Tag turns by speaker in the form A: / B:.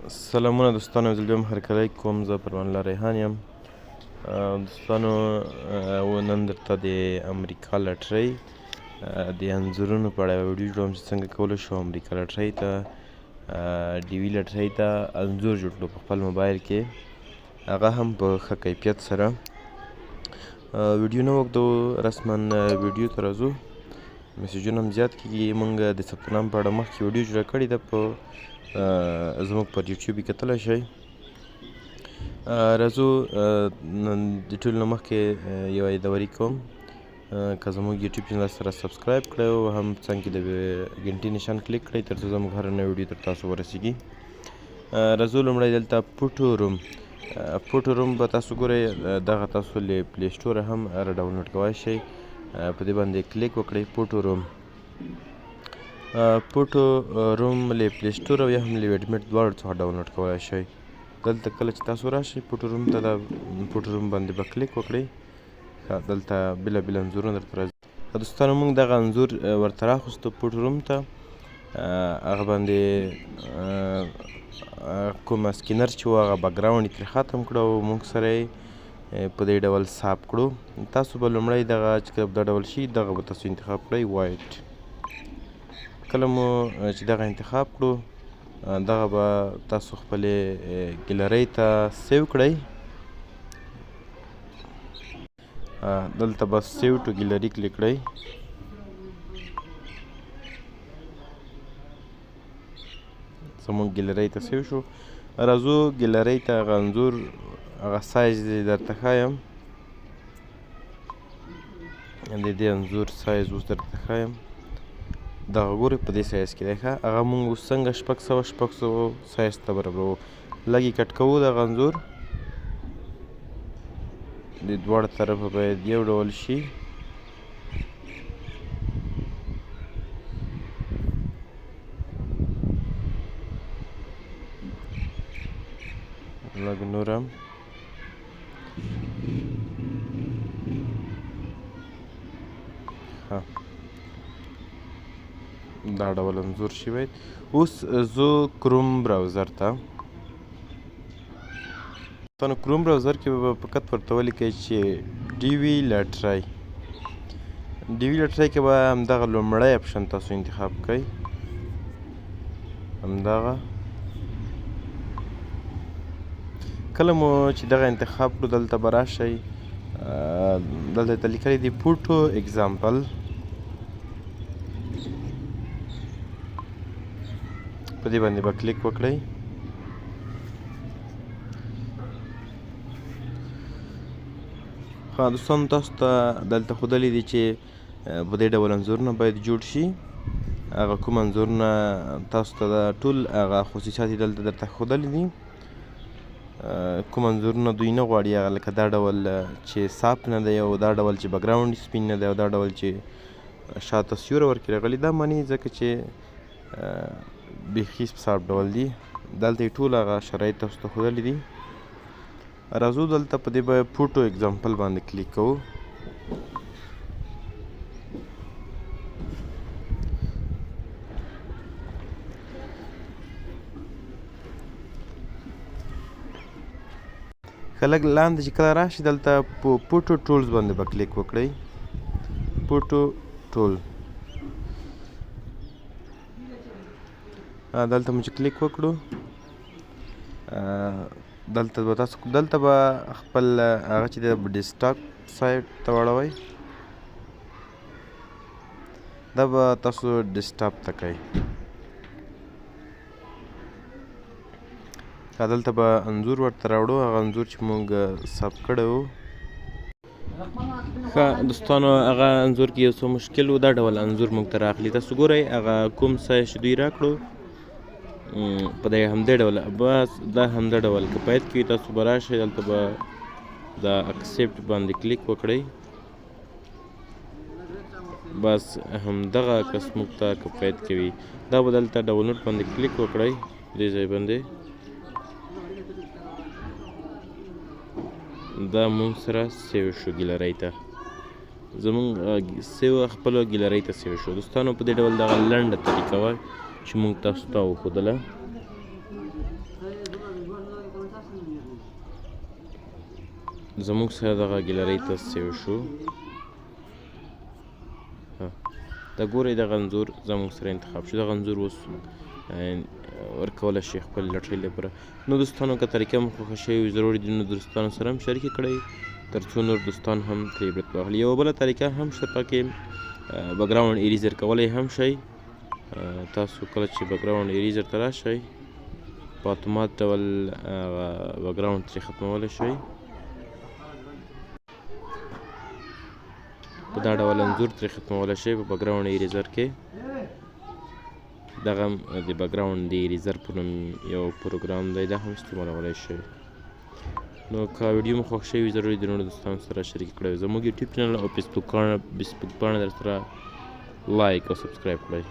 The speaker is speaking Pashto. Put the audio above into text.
A: سلامونه دوستانو، یو ځل بیا م هرکلی کوم. زه پروان الله ریحان یم. دوستانو، نن درته د امریکا لټرۍ د انځورونو په اړه یوه ویډیو جوړوم چې څنګه کولی شو امریکا لټرۍ ته ډي وي لټرۍ ته انځور جوړ کړو په خپل موبایل کې، هغه هم په ښه کیفیت سره. ویډیو نه اوږدوو، رسما ویډیو ته راځو. میسیجونه هم زیات کېږي. موږ د ثبت نام په اړه مخکې ویډیو جوړه کړې ده، په زموږ پر یوټیوب یې کتلی شئ. راځو د ټولو نه مخکې یوه یادوري کوم، که زموږ یوټیوب چینل سره سبسکرایب کړئ او هم څنګ کې د ګنټې نشان کلیک کړئ تر څو زموږ هره نوې ویډیو تر تاسو ورسیږي. راځو لومړی دلته پوټو روم به تاسو ګورئ، دغه تاسو له پلی سټوره هم را ډاونلوډ کولی شئ. په دې باندې کلیک وکړئ، پوټو روم له پلی سټور او یا هم له ویډمټ دواړو څخه ډاونلوډ کولی شئ. دلته کله چې تاسو راشئ پوټو روم ته، دا پوټو روم باندې به کلیک وکړئ. دلته بېلابېل انځورونه درته راځي. دوستانو، موږ دغه انځور ورته راخوستو پوټو روم ته، هغه باندې کوم سکینر چې و هغه بیکګراونډ یې ترې ختم کړو او موږ سره یې په دې ډول صاف کړو. تاسو به لومړی دغه چې کله دا ډول شي دغه به تاسو انتخاب کړئ، وایټ. کله مو چې دغه انتخاب کړو، دغه به تاسو خپلې ګیلرۍ ته سیو کړئ. دلته به سیو ټو ګیلري کلیک کړئ. زموږ ګیلرۍ ته سیو شو. راځو ګیلرۍ ته هغه انځور، هغه سایز یې درته ښایم. د دې انځور سایز اوس درته ښایم. دغه ګورئ په دې سایز کې دی ښه. هغه مونږ اوس څنګه 600 سایز ته برابروو. لږ یې کټ کوو دغه انځور، د دواړو طرفه باید یو ډول شي. لږ نور هم دا ډول انځور شي باید. اوس زه کروم براوزر ته، کروم براوزر کې به فقط ورته ولیکئ چې ډي وي لټرۍ. ډي وي لټرۍ کې به همدغه لومړی اپشن تاسو انتخاب کړئ، همدغه. کله مو چې دغه انتخاب کړو، دلته به راشئ، دلته ته لیکلی دی پوټو اګزامپل. په دې باندې به کلیک وکړئ. دوستانو، تاسو ته دلته ښودلی دي چې په دې ډول انځورونه باید جوړ شي. هغه کوم انځورونه تاسو ته ټول هغه خصوصیات یې دلته درته ښودلی دي. کوم انځورونه دوی نه غواړي، هغه لکه دا ډول چې صاف نه دی، او دا ډول چې بیکګراونډ یې سپین نه دی، او دا ډول چې شاته سیوری ورکې راغلي. دا معنی ځکه چې بیخي صاف ډول دي. دلته یې ټول هغه شرایط تاسو ته ښودلي دي. راځو دلته په دې به پوټو اګزامپل باندې کلیک کوو. ښه لږ لاندې چې کله راشي، دلته په پوټو ټولز باندې به کلیک وکړئ. پوټو ټول دلته مو چې کلیک وکړو، دلته به تاسو خپل هغه چې دی ډیسکټاپ سایډ ته واړوئ. دا به تاسو ډیسکټاپ ته کوئ. دلته به انځور ورته راوړو، هغه انځور چې موږ ثبت کړی و. ښه دوستانو، هغه انځور کې یو څه مشکل و، دا ډول انځور موږ ته راغلی. تاسو ګورئ هغه کوم سایز چې دوی راکړو په دې همدې ډول، بس دا همدې ډول که پید کوي، تاسو به راشئ، دلته به دا اکسپټ باندې کلیک وکړئ. بس همدغه کس موږ ته که پید کوي، دا به دلته ډاونلوډ باندې کلیک وکړئ. دې ځای باندې دا مونږ سره سیو شو ګیلرۍ ته. زمونږ سیو خپلو ګیلرۍ ته سیو شو. دوستانو، په دې ډول دغه لنډه طریقه وه چې مونږ تاسو ته وښودله. زموږ سره دغه ګیلرۍ ته سیو شو. دا ګورئ دغه انځور زموږ سره انتخاب شو. دغه انځور اوس ورکولی شئ خپل لټۍ لپاره. نو دوستانو که طریقه مو خوښه شوې وي ضرور دې نو دوستانو سره هم شریکې کړئ تر څو نور دوستان هم ترې عبرت واخلي. یوه بله طریقه هم شته پکې بکګراونډ اریزر کولی هم شئ. تاسو کله چې بکګراونډ اریزر ته راشئ په اتومات ډول بکګراونډ ترې ختمولی شئ. په دا ډول انځور ترې ختمولی شئ په بکګراونډ اریزر کې. دغه د بکګراونډ د اریزر په نوم یو پروګرام دی، دا هم استعمالولی شئ. نو که ویډیو مو خوښ شوي ضرور د نورو دوستانو سره شریک کړئ. زموږ یوټیوب چینل او فیسبوک پاڼه در سره لایک او سبسکرایب کړئ.